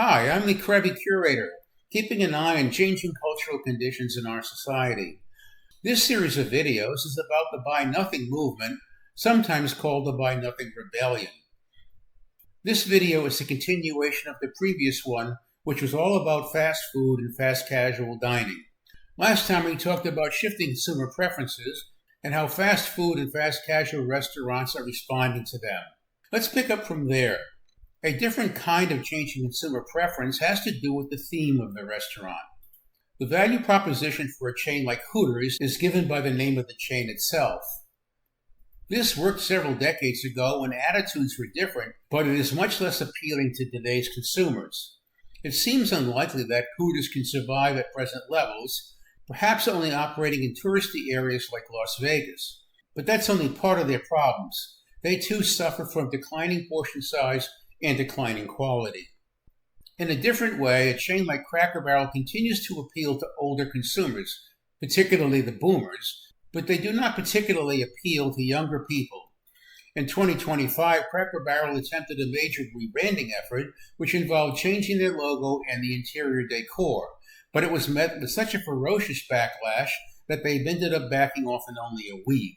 Hi, I'm the Krebby Curator, keeping an eye on changing cultural conditions in our society. This series of videos is about the Buy Nothing movement, sometimes called the Buy Nothing Rebellion. This video is a continuation of the previous one, which was all about fast food and fast casual dining. Last time we talked about shifting consumer preferences and how fast food and fast casual restaurants are responding to them. Let's pick up from there. A different kind of changing consumer preference has to do with the theme of the restaurant. The value proposition for a chain like Hooters is given by the name of the chain itself. This worked several decades ago when attitudes were different, but it is much less appealing to today's consumers. It seems unlikely that Hooters can survive at present levels, perhaps only operating in touristy areas like Las Vegas. But that's only part of their problems. They too suffer from declining portion size and declining quality. In a different way, a chain like Cracker Barrel continues to appeal to older consumers, particularly the boomers, but they do not particularly appeal to younger people. In 2025, Cracker Barrel attempted a major rebranding effort, which involved changing their logo and the interior decor, but it was met with such a ferocious backlash that they ended up backing off in only a week.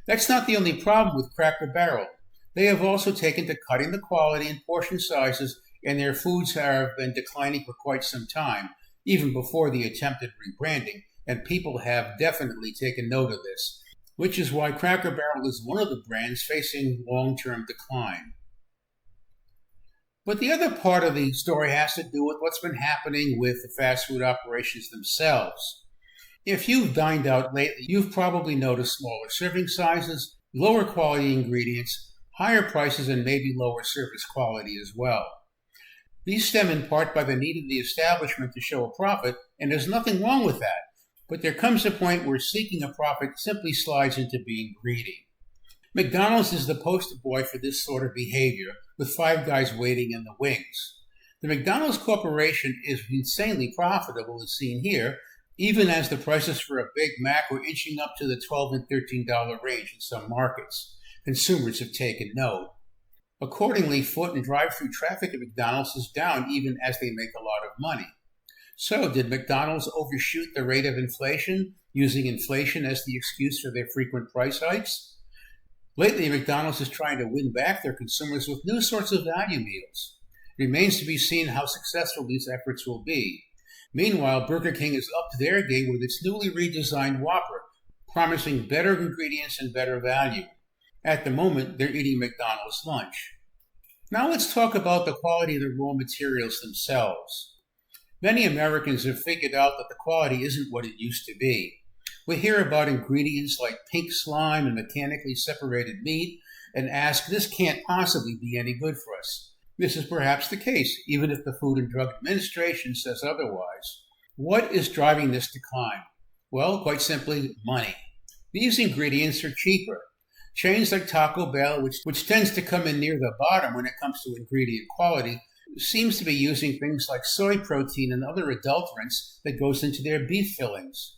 That's not the only problem with Cracker Barrel. They have also taken to cutting the quality and portion sizes, and their foods have been declining for quite some time, even before the attempted rebranding, and people have definitely taken note of this, which is why Cracker Barrel is one of the brands facing long-term decline. But the other part of the story has to do with what's been happening with the fast food operations themselves. If you've dined out lately, you've probably noticed smaller serving sizes, lower quality ingredients, higher prices, and maybe lower service quality as well. These stem in part by the need of the establishment to show a profit, and there's nothing wrong with that. But there comes a point where seeking a profit simply slides into being greedy. McDonald's is the poster boy for this sort of behavior, with Five Guys waiting in the wings. The McDonald's Corporation is insanely profitable, as seen here, even as the prices for a Big Mac were inching up to the $12 and $13 range in some markets. Consumers have taken note. Accordingly, foot and drive-through traffic at McDonald's is down even as they make a lot of money. So, did McDonald's overshoot the rate of inflation, using inflation as the excuse for their frequent price hikes? Lately, McDonald's is trying to win back their consumers with new sorts of value meals. It remains to be seen how successful these efforts will be. Meanwhile, Burger King is up to their game with its newly redesigned Whopper, promising better ingredients and better value. At the moment, they're eating McDonald's lunch. Now let's talk about the quality of the raw materials themselves. Many Americans have figured out that the quality isn't what it used to be. We hear about ingredients like pink slime and mechanically separated meat and ask, this can't possibly be any good for us. This is perhaps the case, even if the Food and Drug Administration says otherwise. What is driving this decline? Well, quite simply, money. These ingredients are cheaper. Chains like Taco Bell, which tends to come in near the bottom when it comes to ingredient quality, seems to be using things like soy protein and other adulterants that goes into their beef fillings.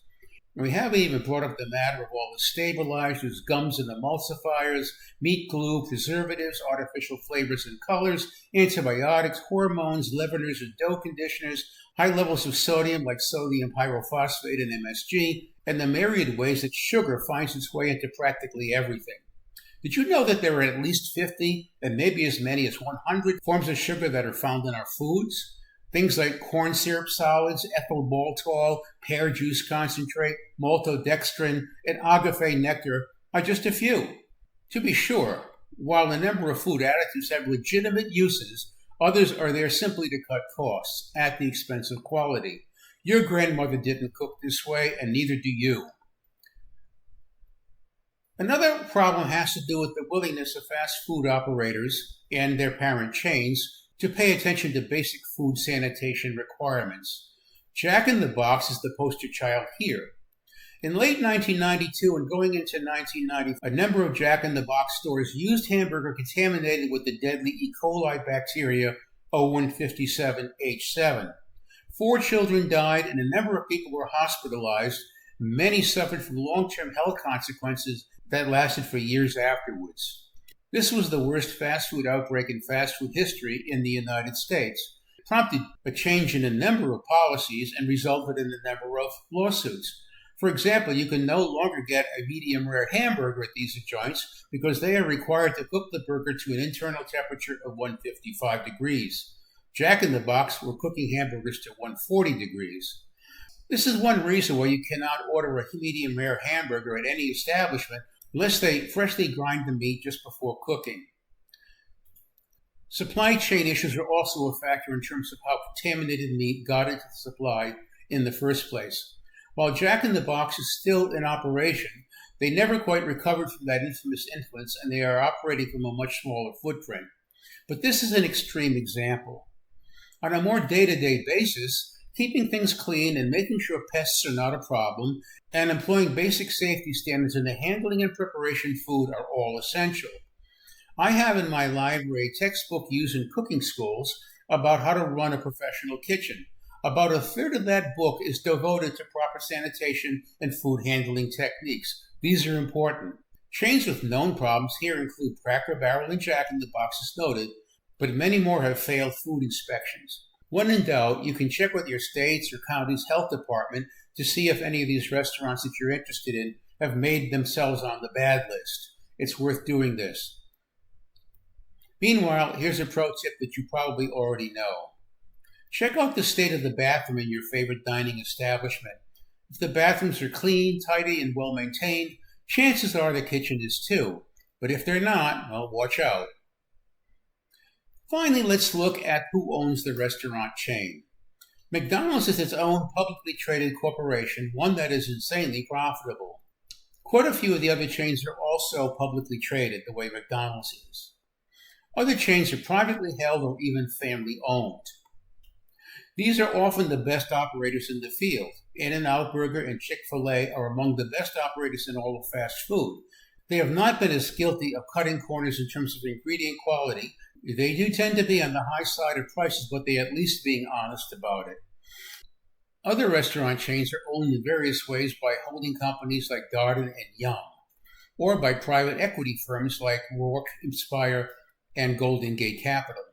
And we haven't even brought up the matter of all the stabilizers, gums and emulsifiers, meat glue, preservatives, artificial flavors and colors, antibiotics, hormones, leaveners and dough conditioners, high levels of sodium like sodium pyrophosphate and MSG, and the myriad ways that sugar finds its way into practically everything. Did you know that there are at least 50 and maybe as many as 100 forms of sugar that are found in our foods? Things like corn syrup solids, ethyl maltol, pear juice concentrate, maltodextrin, and agave nectar are just a few. To be sure, while a number of food additives have legitimate uses, others are there simply to cut costs at the expense of quality. Your grandmother didn't cook this way, and neither do you. Another problem has to do with the willingness of fast food operators and their parent chains to pay attention to basic food sanitation requirements. Jack in the Box is the poster child here. In late 1992 and going into 1990, a number of Jack in the Box stores used hamburger contaminated with the deadly E. coli bacteria O157H7. 4 children died and a number of people were hospitalized. Many suffered from long-term health consequences that lasted for years afterwards. This was the worst fast food outbreak in fast food history in the United States. prompted a change in a number of policies and resulted in a number of lawsuits. For example, you can no longer get a medium rare hamburger at these joints because they are required to cook the burger to an internal temperature of 155 degrees. Jack in the Box were cooking hamburgers to 140 degrees. This is one reason why you cannot order a medium rare hamburger at any establishment unless they freshly grind the meat just before cooking. Supply chain issues are also a factor in terms of how contaminated meat got into the supply in the first place. While Jack in the Box is still in operation, they never quite recovered from that infamous influence, and they are operating from a much smaller footprint. But this is an extreme example. On a more day-to-day basis, keeping things clean and making sure pests are not a problem, and employing basic safety standards in the handling and preparation of food are all essential. I have in my library a textbook used in cooking schools about how to run a professional kitchen. About a third of that book is devoted to proper sanitation and food handling techniques. These are important. Chains with known problems here include Cracker Barrel and Jack in the Box as noted, but many more have failed food inspections. When in doubt, you can check with your state's or county's health department to see if any of these restaurants that you're interested in have made themselves on the bad list. It's worth doing this. Meanwhile, here's a pro tip that you probably already know. Check out the state of the bathroom in your favorite dining establishment. If the bathrooms are clean, tidy, and well maintained, chances are the kitchen is too. But if they're not, well, watch out. Finally, let's look at who owns the restaurant chain. McDonald's is its own publicly traded corporation, one that is insanely profitable. Quite a few of the other chains are also publicly traded, the way McDonald's is. Other chains are privately held or even family owned. These are often the best operators in the field. In-N-Out Burger and Chick-fil-A are among the best operators in all of fast food. They have not been as guilty of cutting corners in terms of ingredient quality. They do tend to be on the high side of prices, but they at least being honest about it. Other restaurant chains are owned in various ways by holding companies like Darden and Yum, or by private equity firms like Rourke, Inspire, and Golden Gate Capital.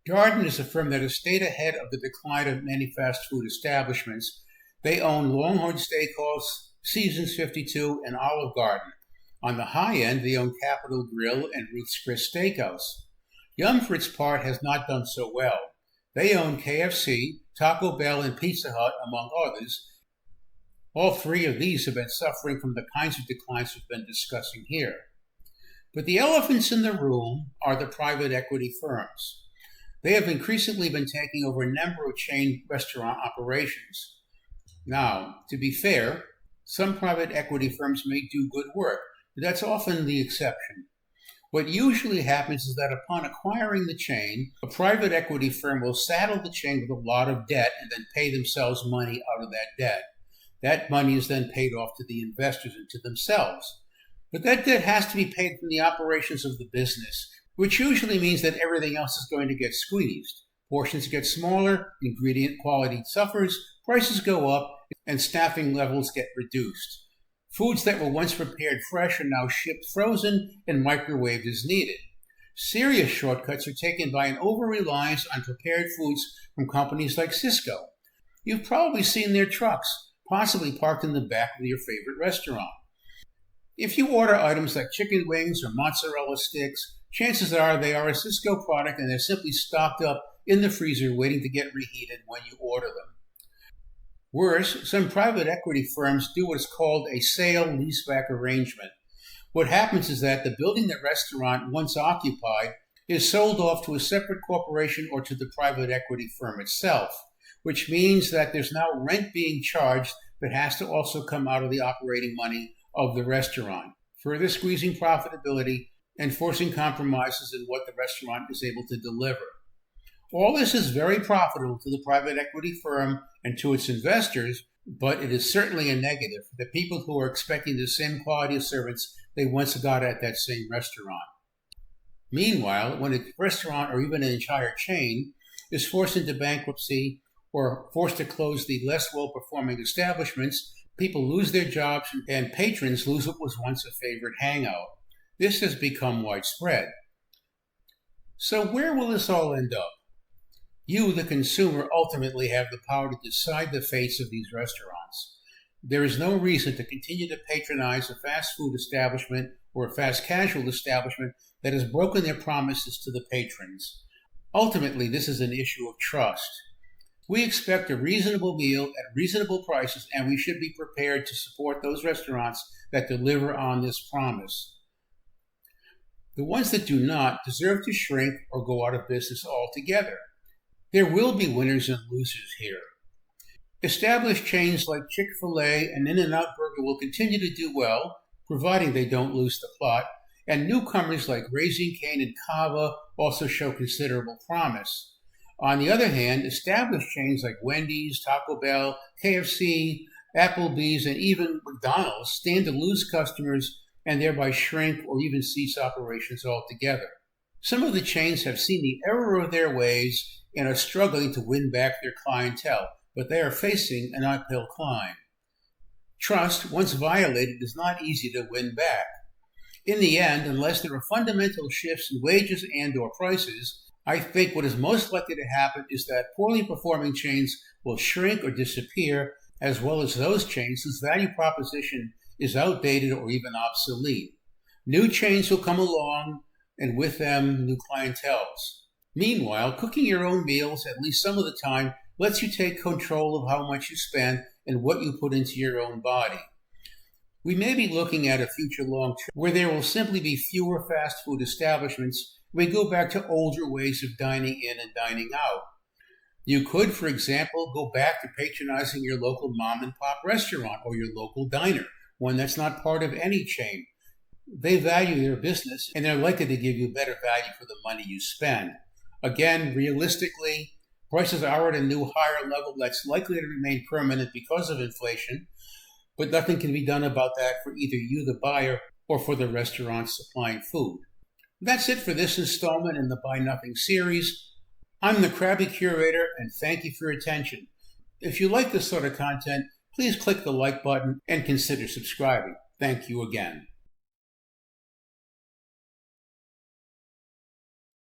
Darden is a firm that has stayed ahead of the decline of many fast food establishments. They own Longhorn Steakhouse, Seasons 52, and Olive Garden. On the high end, they own Capital Grille and Ruth's Chris Steakhouse. Yum, for its part, has not done so well. They own KFC, Taco Bell, and Pizza Hut, among others. All three of these have been suffering from the kinds of declines we've been discussing here. But the elephants in the room are the private equity firms. They have increasingly been taking over a number of chain restaurant operations. Now, to be fair, some private equity firms may do good work, but that's often the exception. What usually happens is that upon acquiring the chain, a private equity firm will saddle the chain with a lot of debt and then pay themselves money out of that debt. That money is then paid off to the investors and to themselves. But that debt has to be paid from the operations of the business, which usually means that everything else is going to get squeezed. Portions get smaller, ingredient quality suffers, prices go up, and staffing levels get reduced. Foods that were once prepared fresh are now shipped frozen and microwaved as needed. Serious shortcuts are taken by an over-reliance on prepared foods from companies like Sysco. You've probably seen their trucks, possibly parked in the back of your favorite restaurant. If you order items like chicken wings or mozzarella sticks, chances are they are a Sysco product and they're simply stocked up in the freezer waiting to get reheated when you order them. Worse, some private equity firms do what is called a sale-leaseback arrangement. What happens is that the building the restaurant once occupied is sold off to a separate corporation or to the private equity firm itself, which means that there's now rent being charged that has to also come out of the operating money of the restaurant, further squeezing profitability and forcing compromises in what the restaurant is able to deliver. All this is very profitable to the private equity firm and to its investors, but it is certainly a negative for the people who are expecting the same quality of service they once got at that same restaurant. Meanwhile, when a restaurant or even an entire chain is forced into bankruptcy or forced to close the less well-performing establishments, people lose their jobs and patrons lose what was once a favorite hangout. This has become widespread. So where will this all end up? You, the consumer, ultimately have the power to decide the fates of these restaurants. There is no reason to continue to patronize a fast food establishment or a fast casual establishment that has broken their promises to the patrons. Ultimately, this is an issue of trust. We expect a reasonable meal at reasonable prices, and we should be prepared to support those restaurants that deliver on this promise. The ones that do not deserve to shrink or go out of business altogether. There will be winners and losers here. Established chains like Chick-fil-A and In-N-Out Burger will continue to do well, providing they don't lose the plot, and newcomers like Raising Cane and Cava also show considerable promise. On the other hand, established chains like Wendy's, Taco Bell, KFC, Applebee's, and even McDonald's stand to lose customers and thereby shrink or even cease operations altogether. Some of the chains have seen the error of their ways and are struggling to win back their clientele, but they are facing an uphill climb. Trust, once violated, is not easy to win back. In the end, unless there are fundamental shifts in wages and/or prices, I think what is most likely to happen is that poorly performing chains will shrink or disappear, as well as those chains whose value proposition is outdated or even obsolete. New chains will come along, and with them, new clienteles. Meanwhile, cooking your own meals, at least some of the time, lets you take control of how much you spend and what you put into your own body. We may be looking at a future long-term where there will simply be fewer fast food establishments. We go back to older ways of dining in and dining out. You could, for example, go back to patronizing your local mom-and-pop restaurant or your local diner, one that's not part of any chain. They value their business, and they're likely to give you better value for the money you spend. Again, realistically, prices are at a new higher level that's likely to remain permanent because of inflation, but nothing can be done about that for either you, the buyer, or for the restaurants supplying food. That's it for this installment in the Buy Nothing series. I'm the Crabby Curator, and thank you for your attention. If you like this sort of content, please click the like button and consider subscribing. Thank you again.